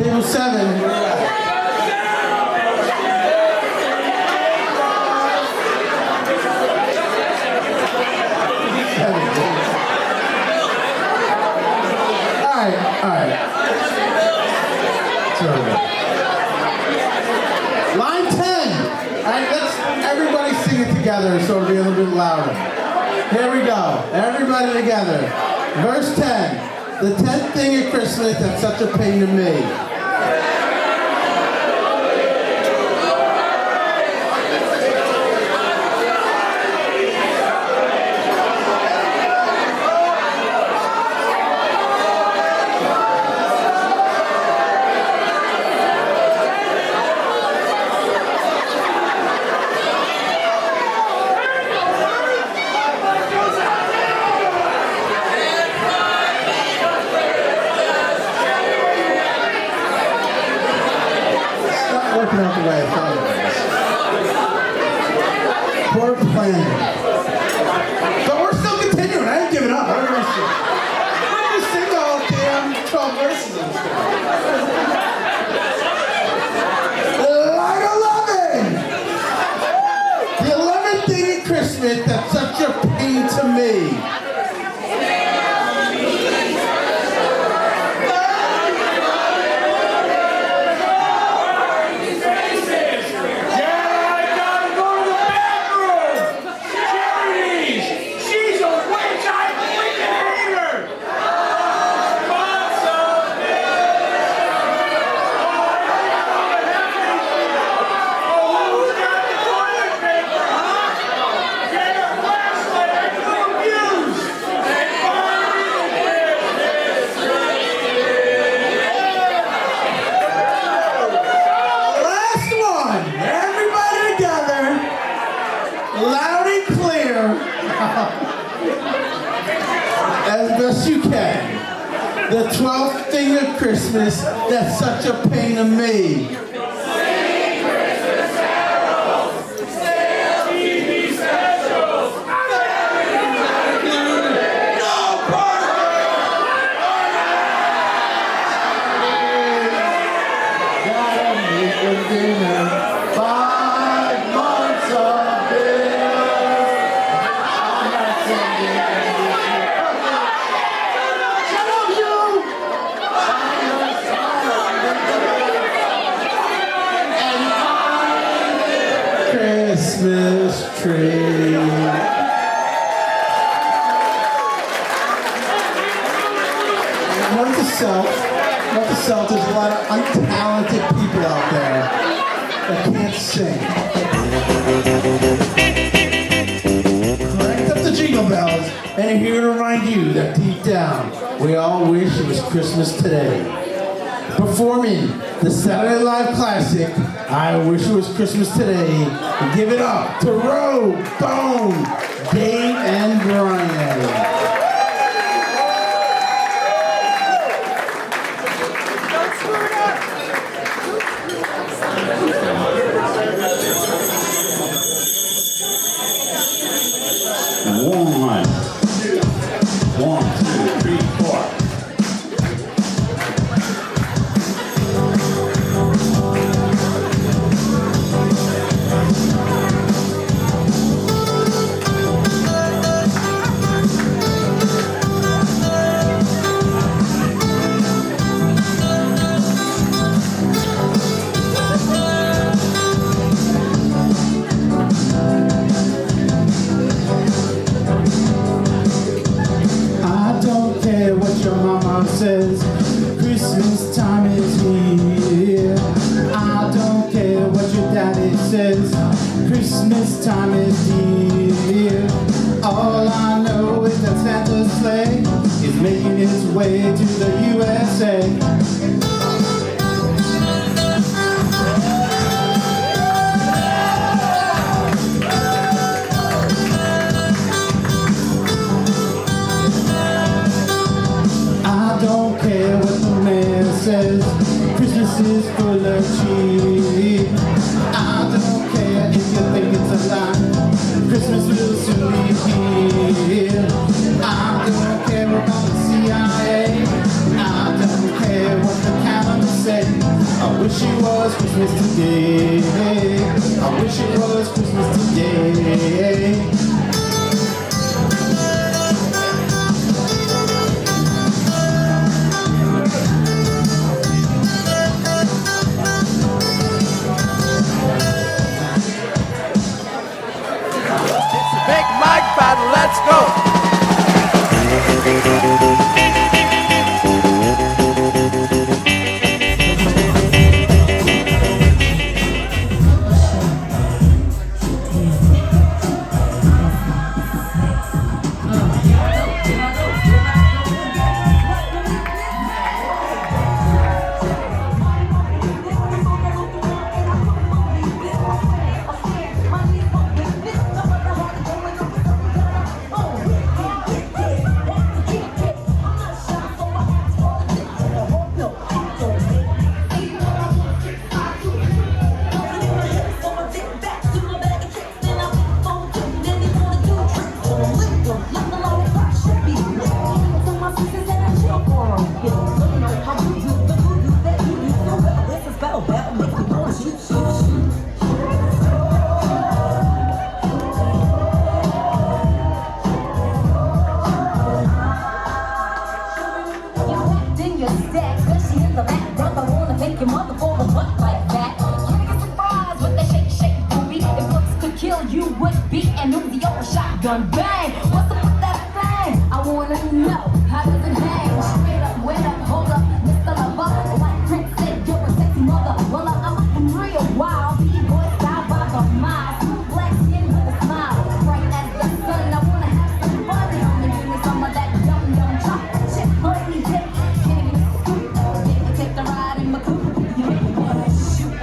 Table 7. Alright. Line 10. Alright, let's everybody sing it together so it'll be a little bit louder. Here we go. Everybody together. Verse 10. The 10th thing at Christmas that's such a pain to me. Working out the way I thought it was. Poor planning. But we're still continuing. I ain't giving up. We're going to sing the whole damn 12 verses of this Line 11. The 11th thing at Christmas that's such a pain to me. Loud as best you can. The 12th thing of Christmas that's such a pain to me. Christmas tree. Note to self, there's a lot of untalented people out there that can't sing. Crank up the jingle bells, and I'm here to remind you that deep down, we all wish it was Christmas today. Performing the Saturday Night Live classic, I Wish It Was Christmas Today, and give it up to Roe, Bone, Dave, and Brian. One, two, three, four. What your mama says, Christmas time is here. I don't care what your daddy says, Christmas time is here. All I know is that Santa's sleigh is making its way to the USA. Don't care what the mayor says, Christmas is full of cheer. I don't care if you think it's a lie, Christmas will soon be here. I don't care about the CIA, I don't care what the calendar says. I wish it was Christmas today, I wish it was Christmas today. Big Mike battle, let's go! Gun bang, what's up with that thing? I wanna know, how does it hang? Straight up, wait up, hold up, Mr. Lover. White Prince said you're a sexy mother. Well, I'm looking real wild. B-boy style by the mile. Black skin with a smile, bright as the sun. I wanna have some fun. Come and give me some of that yum yum chocolate chip. Let me take, can you give me a scoop? Can you take the ride in my coupe? You make me wanna shoot.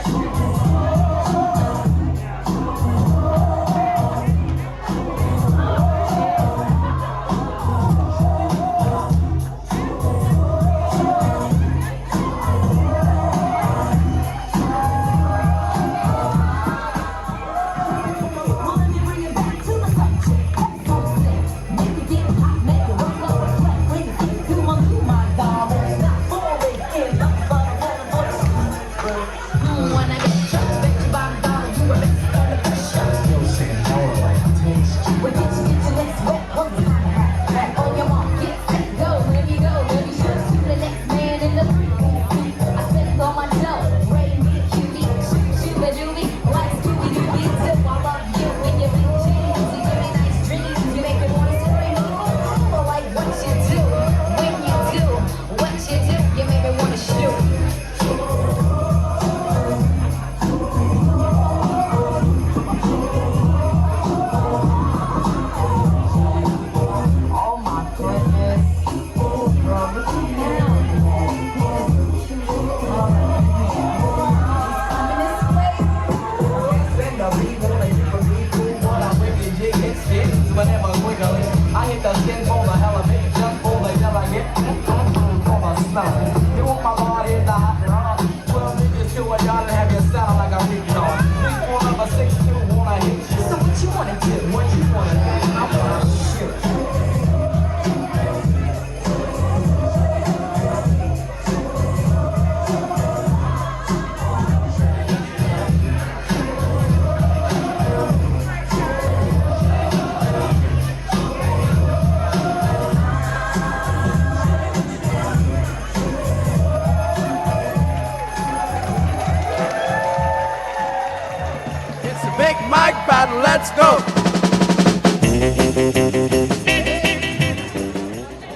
let's go.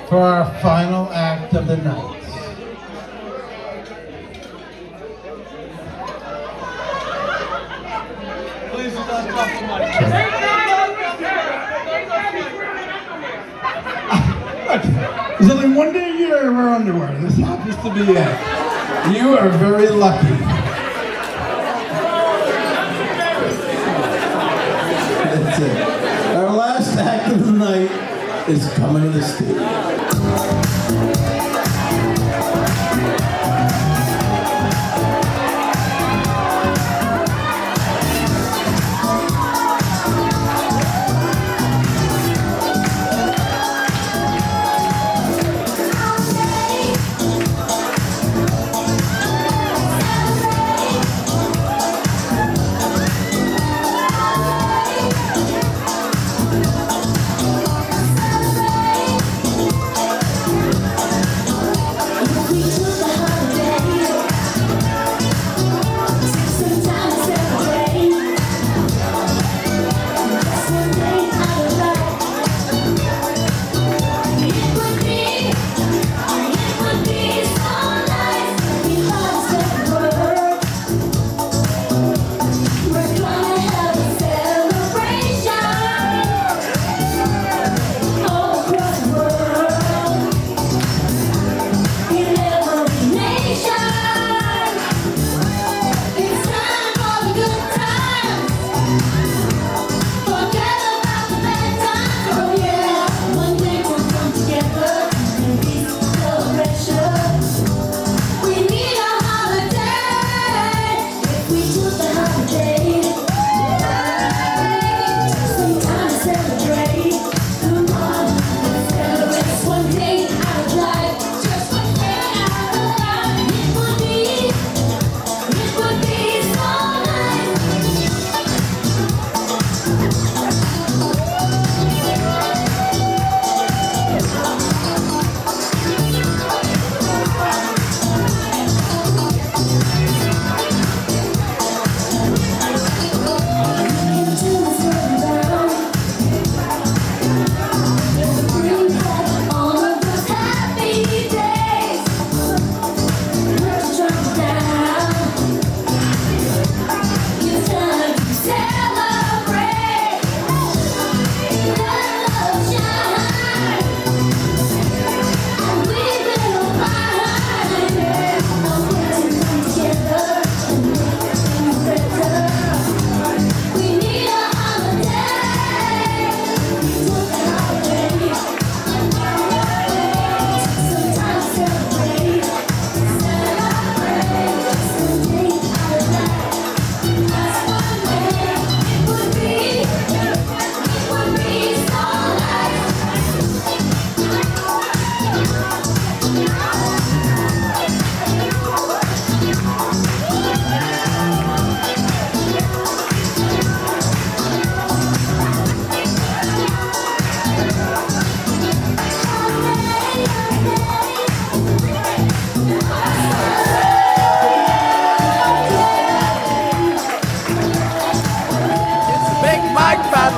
For our final act of the night. There's only one day a year I wear underwear. This happens to be it. You are very lucky. That's it. Our last act of the night is coming to the stage.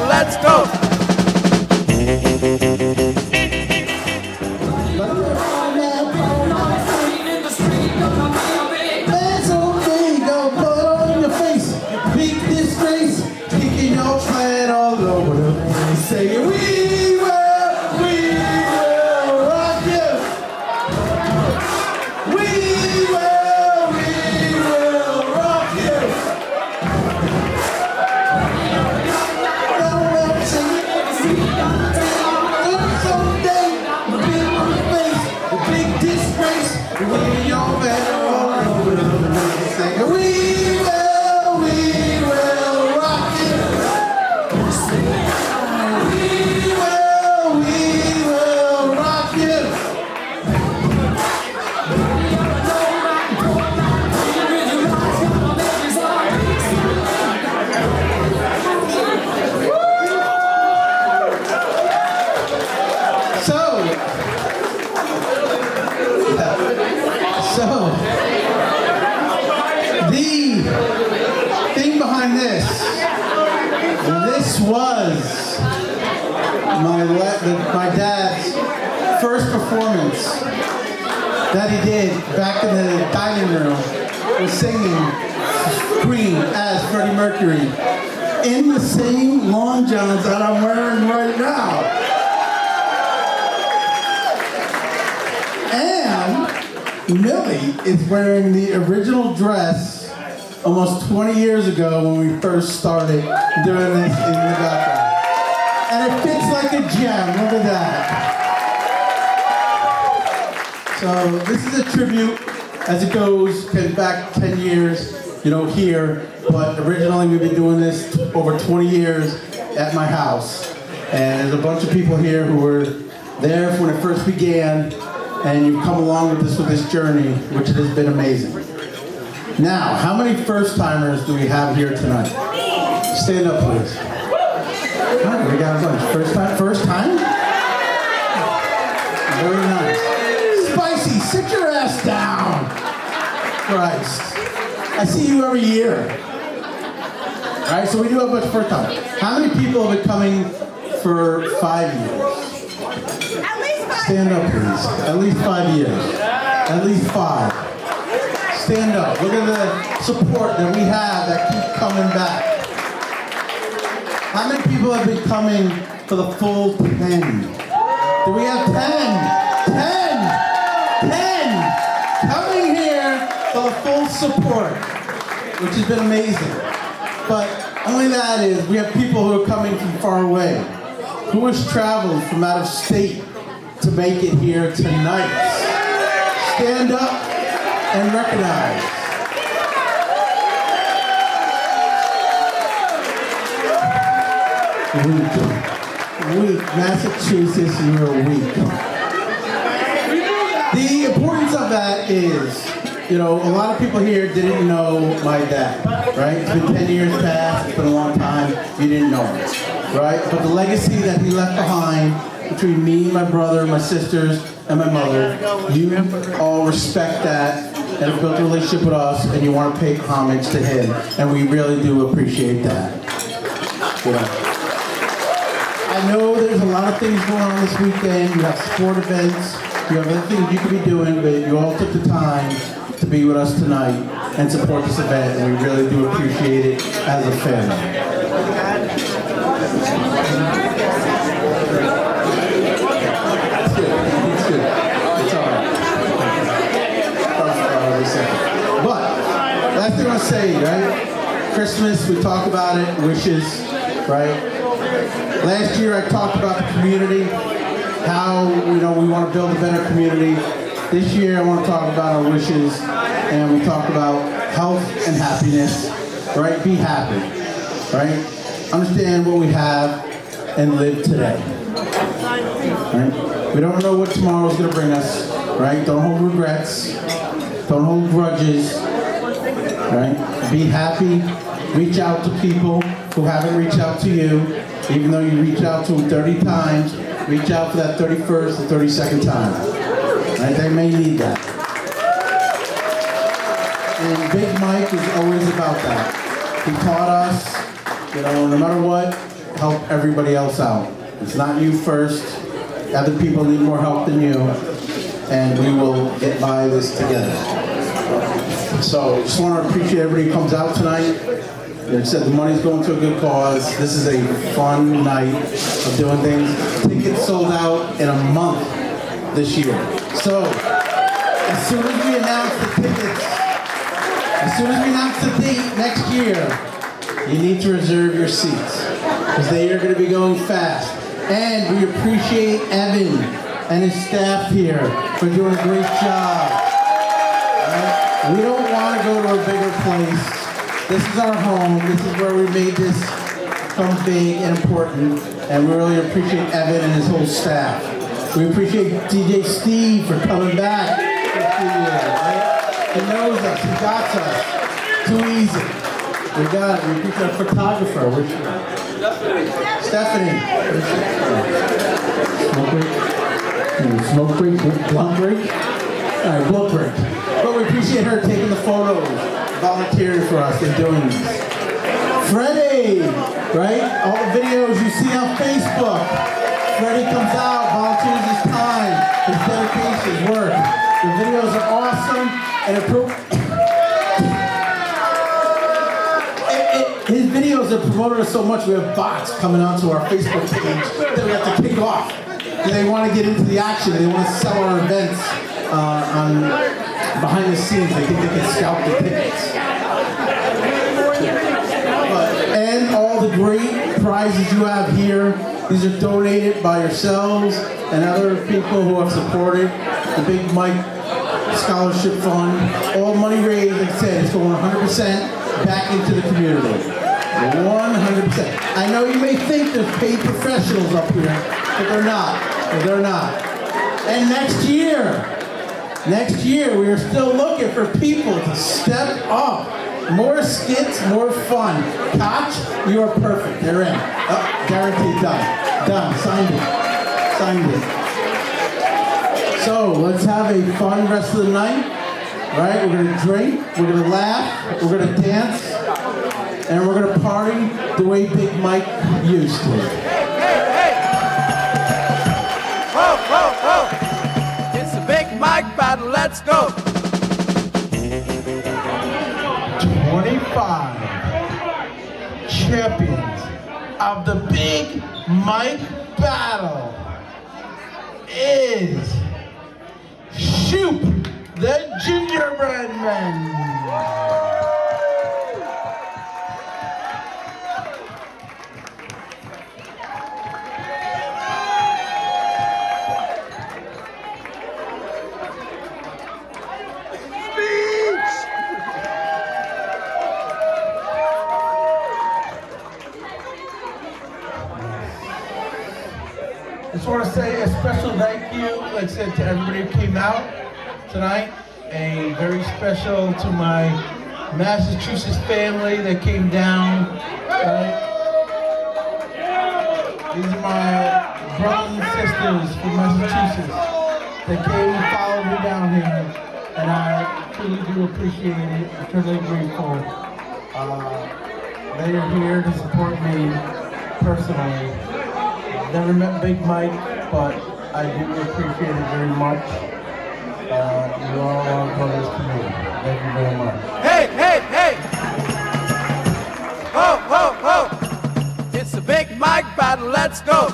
Let's go. That's okay, go blood on your face. Big disgrace, kicking your plan all over the place. Saying we will rock you. We will rock you. Someday, big on your face, the big disgrace, we're your man all over the place. Saying we will rock you. We will rock you. So, the thing behind this This was my dad's first performance that he did back in the dining room, was singing Queen as Freddie Mercury in the same long johns that I'm wearing right now. And Millie is wearing the original dress almost 20 years ago when we first started doing this in the background. And it fits like a gem, look at that. So this is a tribute as it goes back 10 years, here. But originally we've been doing this over 20 years at my house. And there's a bunch of people here who were there when it first began, and you've come along with this journey, which has been amazing. Now, how many first-timers do we have here tonight? Stand up, please. Oh, we got a bunch. First time? Very nice. Spicy, sit your ass down. Christ. I see you every year. All right, so we do have a bunch of first time. How many people have been coming for 5 years? At least 5. Stand up, please. At least 5 years. At least 5. Stand up. Look at the support that we have that keep coming back. How many people have been coming for the full 10? Do we have 10? 10 coming here for the full support, which has been amazing. But only that is, we have people who are coming from far away, who has traveled from out of state to make it here tonight. Stand up and recognize. Weak. Massachusetts, you're weak. The importance of that is, a lot of people here didn't know my dad, right? It's been 10 years past, it's been a long time, you didn't know him, right? But the legacy that he left behind between me, my brother, my sisters, and my mother, you all respect that and have built a relationship with us, and you want to pay homage to him, and we really do appreciate that. I know there's a lot of things going on this weekend. You have sport events, you have other things you could be doing, but you all took the time to be with us tonight and support this event, and we really do appreciate it as a family. It's good. It's all right. But last thing I want to say, right? Christmas, we talk about it, wishes, right? Last year I talked about the community, how we want to build a better community. This year I want to talk about our wishes, and we talk about health and happiness, right? Be happy, right? Understand what we have and live today, right? We don't know what tomorrow is going to bring us, right? Don't hold regrets, don't hold grudges, right? Be happy, reach out to people who haven't reached out to you. Even though you reach out to them 30 times, reach out for that 31st and 32nd time. Right? They may need that. And Big Mike is always about that. He taught us, no matter what, help everybody else out. It's not you first. Other people need more help than you. And we will get by this together. So just want to appreciate everybody who comes out tonight. They said the money's going to a good cause. This is a fun night of doing things. Tickets sold out in a month this year. So, as soon as we announce the tickets, as soon as we announce the date next year, you need to reserve your seats, because they are going to be going fast. And we appreciate Evan and his staff here for doing a great job. Right? We don't want to go to a bigger place. This is our home. This is where we made this come big and important. And we really appreciate Evan and his whole staff. We appreciate DJ Steve for coming back this year. Right? He knows us. He got us. Too easy. We got it. We appreciate our photographer. Stephanie. Smoke break? Blunt break? All right, blunt break. But we appreciate her taking the photos, volunteering for us, and doing this. Freddie, right? All the videos you see on Facebook. Freddie comes out, volunteers his time, his dedication, his work. The videos are awesome, and his videos are promoted us so much. We have bots coming onto our Facebook page that we have to kick off. They want to get into the action. They want to sell our events on behind the scenes. They think they can scalp the tickets. And all the great prizes you have here, these are donated by yourselves and other people who have supported the Big Mike Scholarship Fund. All money raised, like I said, is going 100% back into the community. 100%. I know you may think there's paid professionals up here, but they're not. They're not. And next year, we are still looking for people to step up. More skits, more fun. Koch, you are perfect. They're in. Guaranteed done. Done. Signed it. So let's have a fun rest of the night. Right? We're gonna drink, we're gonna laugh, we're gonna dance, and we're gonna party the way Big Mike used to. Ho, ho, ho! It's the Big Mike battle, let's go! 25 champions of the Big Mike battle is Shoop the Gingerbread Man. I just want to say a special thank you, like I said, to everybody who came out tonight. A very special to my Massachusetts family that came down. These are my brothers and sisters from Massachusetts that came and followed me down here, and I truly do appreciate it. I'm truly grateful. They are here to support me personally. Never met Big Mike, but I do appreciate it very much. You all are brothers to me. Thank you very much. Hey, hey, hey! Ho, ho, ho! It's the Big Mike battle, let's go!